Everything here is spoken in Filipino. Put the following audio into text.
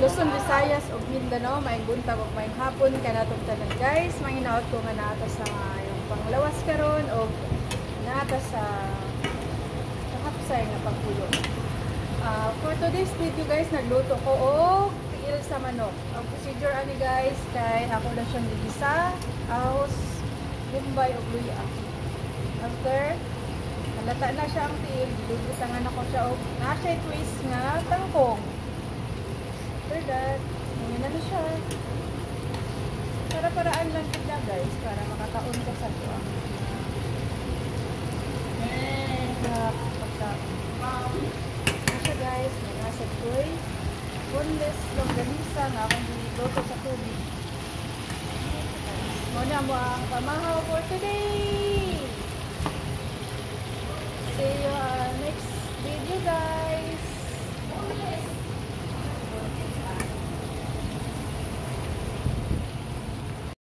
Luzon, Visayas ug Mindanao, maayong buntag ug maayong hapon kanatong tanan guys. Manginaot ko nga naata sa yung panglawas karon og naata sa hapsay nga pagpuyo. For today's video guys, nagluto ko og tiil sa manok. Ang procedure ani guys kay ako na siyang gigisa, ahos, gumbay ug luya. After halata na siya ang tiil, gidugutangan ako siya og na-siya twist nga tangkong. After that, ngayon na siya. Para-paraan lang kita guys, para makakaon ka sa ito. Ano siya guys, may nasa toy. Boneless longganisa nga akong giluto sa tubig. Muna mo ang pamahaw for today. See you next video guys.